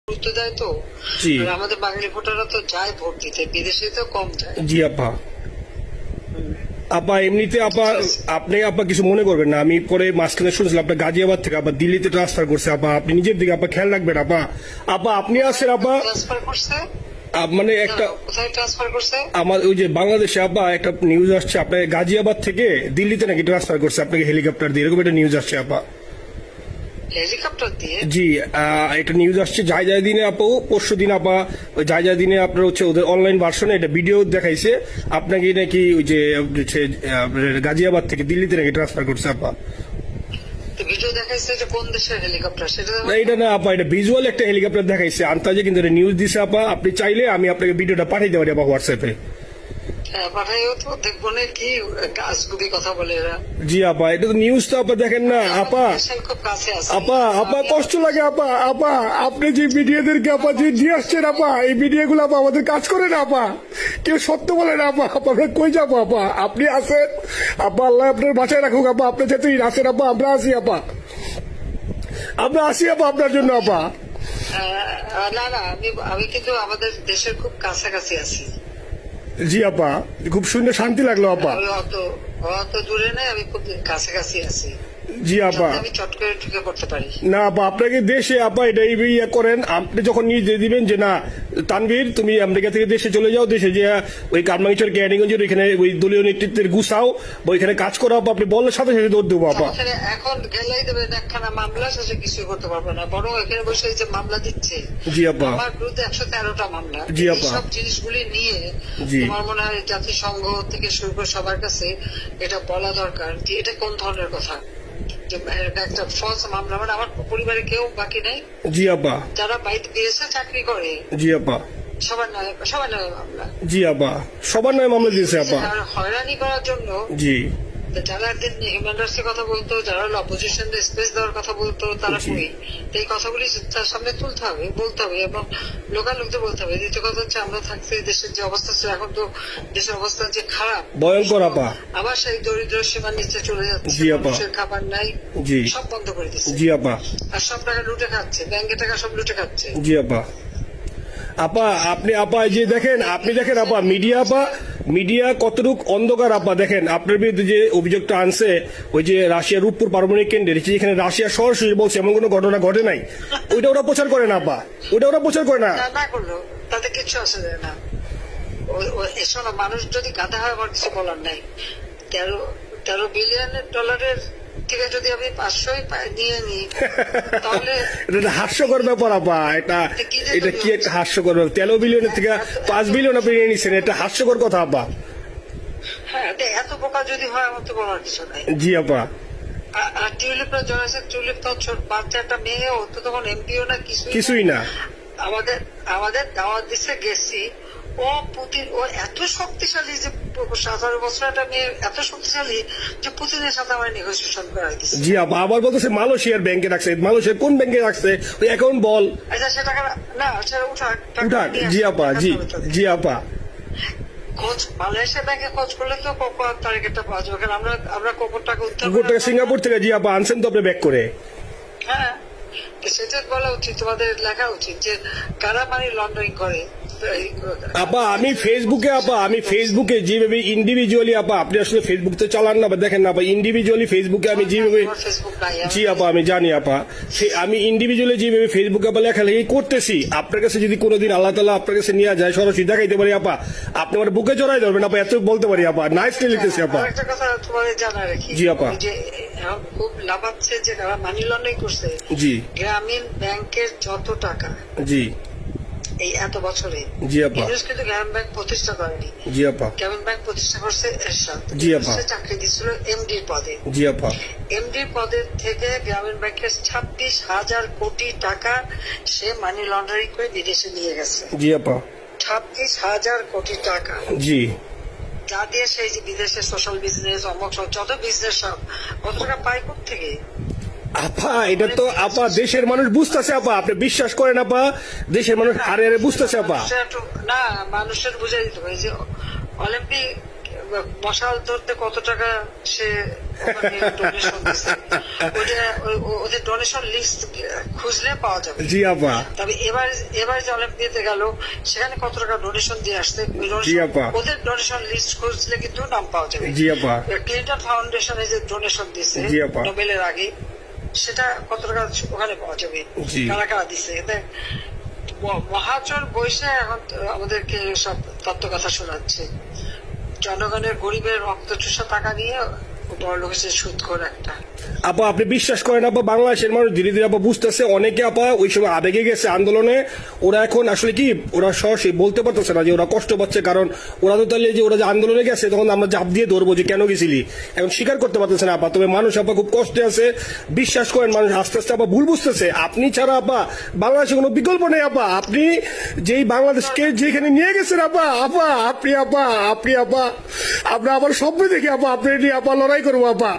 গুরুত্ব দেয় তো। জি আর আমাদের বাঙালি ভোটাররা তো যায় ভোট দিতে, বিদেশে তো কম যায়। জি আপা। আপা এমনিতে আপা আপনি আপা কিছু মনে করবেন না, আমি পরে মাঝখানে শুনছিলাম আপনার গাজিয়াবাদ থেকে আপা দিল্লিতে ট্রান্সফার করছে। আপা আপনি নিজের দিকে আপা খেয়াল রাখবেন আপা। আপা আপনি আছেন আপা ট্রান্সফার করছে মানে একটা কোথায় ট্রান্সফার করছে? আমার ওই যে বাংলাদেশে আপা একটা নিউজ আসছে আপনার গাজিয়াবাদ থেকে দিল্লিতে নাকি ট্রান্সফার করছে আপনাকে হেলিকপ্টার দিয়ে, এরকম একটা নিউজ আসছে আপা। হেলিকপ্টার দিয়ে? জি একটা নিউজ আসছে যায় যায় দিনে আপু, পরশু দিন আপা ওই যায় যায় দিনে আপনার হচ্ছে ওদের অনলাইন ভার্সনে এটা ভিডিও দেখাইছে আপনাকে নাকি ওই যে গাজিয়াবাদ থেকে দিল্লিতে নাকি ট্রান্সফার করছে আপা। ভিডিও দেখাইছে যে কোন দেশের হেলিকপ্টার সেটা? না এটা না আপা, এটা ভিজুয়াল একটা হেলিকপ্টার দেখাইছে আন্তাজে, কিন্তু এটা নিউজ দিছে আপা। আপনি চাইলে আমি আপনাকে ভিডিওটা পাঠাইতে পারি আপা হোয়াটসঅ্যাপে। হ্যাঁ পাঠাইও তো, দেখবো না কি গাছগুবি কথা বলে এরা। জি আপা এটা তো নিউজ তো আপা দেখেন না আপা। দেশের খুব কাছে আছে। আপা আপা কষ্ট লাগে আপা। আপা আপনি যে মিডিয়াদেরকে আপা যে দিয়ে আসছেন আপা, এই মিডিয়া গুলো আপা আমাদের কাজ করে না আপা, কেউ সত্য বলে না আপা। আপা আমরা কই যাবো আপা, আপনি আছেন আপা, আল্লাহ আপনার বাঁচায় রাখুক আপা। আপনি যেতেই আছেন আপা, আমরা আসি আপা, আমরা আসি আপা আপনার জন্য আপা। না না, আমি কিন্তু আমাদের দেশের খুব কাছাকাছি আছি। জি আপা খুব শুনে শান্তি লাগলো আপা। আমি অত দূরে নাই, আমি খুব কাছাকাছি আছি। জি আপা আমি চট করে ঢুকে পড়তে পারি না আপা, আপনাকে দেশে আপা এটা ইয়ে করেন, আপনি যখন নিয়ে দিয়ে দিবেন যে না তানভীর তুমি আমেরিকা থেকে দেশে চলে যাও, দেশে যে ওই কারমাঙ্গিচর ক্যানিগঞ্জের ওইখানে ওই দলীয় নেতৃত্বের গুছাও বা ওইখানে কাজ করো আপা, আপনি বললে সাথে সাথে দৌড় দেবো আপা। এখন গেলেই দেবেন একখানা মামলা, শেষে কিছু করতে পারবে না, বরং এখানে বসে যে মামলা দিচ্ছে। জি আপা। আমার বিরুদ্ধে 113টা মামলা। জি আপা। সব জিনিসগুলি নিয়ে জি তোমার মনে হয় জাতিসংঘ থেকে শুরু করে সবার কাছে এটা বলা দরকার যে এটা কোন ধরনের কথা, যে একটা ফলস মামলা। মানে আমার পরিবারে কেউ বাকি নেই। জি আপা। যারা বাইরে বিদেশে চাকরি করে জি আপা। সবার নয় মামলা। জি আপা সবার নয় মামলা দিয়েছে আপা। আর হয়রানি করার জন্য জি যারা একদিন হিউম্যান রাইটস এর কথা বলতো, যারা অপোজিশন স্পেস দেওয়ার কথা বলতো, তারা জি। কই? তো এই কথাগুলি তার সামনে তুলতে হবে, বলতে হবে এবং লোকালোকদের বলতে হবে। দ্বিতীয় কথা হচ্ছে আমরা থাকতে দেশের যে অবস্থা ছিল, এখন তো দেশের অবস্থা যে খারাপ, ভয়ঙ্কর আপা। আবার সেই দরিদ্র সীমার নিচে চলে যাচ্ছে। জি আপা। মানুষের খাবার নাই, জি সব বন্ধ করে দিচ্ছে। জি আপা। আর সব টাকা লুটে খাচ্ছে, ব্যাংকের টাকা সব লুটে খাচ্ছে। জি আপা। আপা আপনি আপা এই যে দেখেন, আপনি দেখেন আপা মিডিয়া আপা, মিডিয়া কতটুক অন্ধকার আপা। দেখেন আপনার বিরুদ্ধে যে অভিযোগটা আনছে ওই যে রাশিয়ার রূপপুর পারমাণবিক কেন্দ্রে, যেখানে রাশিয়া সরাসরি বলছে এমন কোনো ঘটনা ঘটে নাই, ওইটা ওরা প্রচার করে না আপা, ওইটা ওরা প্রচার করে না। না করলো তাতে কিছু আসে যায় না। শোনো, মানুষ যদি গাধা হয় আমার কিছু বলার নাই। 13 বিলিয়ন ডলারের থেকে যদি আমি 500 নিয়ে নিই তাহলে এটা হাস্যকর ব্যাপার আপা। এটা এটা কি একটা হাস্যকর ব্যাপার, 13 বিলিয়নের থেকে 5 বিলিয়ন আপনি নিয়ে নিচ্ছেন, এটা হাস্যকর কথা আপা। হ্যাঁ, এত বোকা যদি হয় আমার তো বলার কিছু নাই। জি আপা। আর টিউলিপরা জড়াইছে, টিউলিপ তো বাচ্চা একটা মেয়ে, ও তো তখন এমপিও না, কিছুই না। আমাদের দাওয়াত দিচ্ছে, গেছি। ও পুতিন, ও এত শক্তিশালী যে 17 বছর একটা মেয়ে এত শক্তিশালী যে পুতিনের সাথে আমার নেগোসিয়েশন করাই দিচ্ছে। জি আপা আবার বলতেছে মালয়েশিয়ার ব্যাংকে রাখছে, মালয়েশিয়ার কোন ব্যাংকে রাখছে ওই অ্যাকাউন্ট বল। আচ্ছা সে টাকা না, সেটা উঠাক। উঠাক। জি আপা। জি জি আপা। খোঁজ মালয়েশিয়া ব্যাংকে খোঁজ করলে তো কোকোর টার্গেটটা পাওয়া যাবে, কারণ আমরা কোকোর টাকা উদ্ধার গোটা সিঙ্গাপুর থেকে। জি আপা আনছেন তো আপনি ব্যাক করে। হ্যাঁ, সেটা বলা উচিত, তোমাদের লেখা উচিত যে কারা মানি লন্ডারিং করে। আপা আমি ফেসবুকে যেভাবে ইন্ডিভিজুয়ালি আপা, আপনি আসলে ফেসবুক তো চালান না, দেখেন না আপা, ইন্ডিভিজুয়ালি ফেসবুকে আমি যেভাবে, জি আপা আমি জানি আপা, আমি ইন্ডিভিজুয়ালি যেভাবে ফেসবুকে আপা লেখালেখি করতেছি, আপনার কাছে যদি কোনোদিন আল্লাহ তাআলা আপনার কাছে নিয়ে যায়, সরাসরি দেখাইতে পারি আপা, আপনি আমার বুকে জড়াই ধরবেন আপা, এত বলতে পারি আপা। নাইসলি লিখতেছি আপা। একটা কথা তোমাদের জানা রাখি, জি আপা। যে এখন খুব লাভাচ্ছে যে যারা মানি লন্ডারিং করছে। জি গ্রামীণ ব্যাংকের যত টাকা জি এই এত বছরে, জি আপা। কিন্তু গ্রামীণ ব্যাংক প্রতিষ্ঠা করেনি। জি আপা। গ্রামীণ ব্যাংক প্রতিষ্ঠা করছে এরশাদ। জি আপা। চাকরি দিচ্ছিল এমডির পদে। জি আপা। এমডির পদের থেকে গ্রামীণ ব্যাংকের 26,000 কোটি টাকা সে মানি লন্ডারিং করে বিদেশে নিয়ে গেছে। জি আপা। 26,000 কোটি টাকা, জি যা দিয়ে সেই যে বিদেশে সোশ্যাল বিজনেস, অমক যত বিজনেস সব কত টাকা পায় থেকে। আপা এটা তো আপা দেশের মানুষ বুঝতেছে আপা, আপনি বিশ্বাস করেন আপা, দেশের মানুষ হারে হারে বুঝতেছে আপা। না, মানুষের বুঝাই দিতে হবে যে অলিম্পিক মশাল ধরতে কত টাকা সে ডোনেশন দিচ্ছে, ওদের ডোনেশন লিস্ট খুঁজলে পাওয়া যাবে। জি আপা। তবে এবার যে অলিম্পিয়াতে গেল সেখানে কত টাকা ডোনেশন দিয়ে আসছে, জি আপা। ওদের ডোনেশন লিস্ট খুঁজলে কিন্তু নাম পাওয়া যাবে। জি আপা। ক্লিন্টন ফাউন্ডেশনে যে ডোনেশন দিচ্ছে জি আপা। নোবেলের আগে, সেটা কত টাকা ওখানে পাওয়া যাবে, জি। কারা কারা দিচ্ছে। মহাজন বৈশে এখন আমাদেরকে সব তত্ত্ব কথা শোনাচ্ছে, জনগণের গরিবের রক্ত চুষা টাকা নিয়ে বড় লোক হচ্ছে সুদখোর একটা। আপা আপনি বিশ্বাস করেন আপা, বাংলাদেশের মানুষ ধীরে ধীরে আপা বুঝতেছে, অনেকে আপা ওই সময় আবেগে গেছে আন্দোলনে, ওরা এখন আসলে কি ওরা সরাসরি বলতে পারতেছে না যে ওরা কষ্ট পাচ্ছে, কারণ ওরা তো তাহলে যে ওরা যে আন্দোলনে গেছে তখন আমরা জাপ দিয়ে ধরবো যে কেন গেছিলি, এখন স্বীকার করতে পারতেছে না আপা। তবে মানুষ আপা খুব কষ্টে আছে, বিশ্বাস করেন মানুষ আস্তে আস্তে আপা ভুল বুঝতেছে। আপনি ছাড়া আপা বাংলাদেশে কোনো বিকল্প নেই আপা, আপনি যেই বাংলাদেশকে যেখানে নিয়ে গেছেন আপা, আপনি আমার স্বপ্ন দেখি আপা আপনি নিয়ে আপা লড়াই করবো আপা।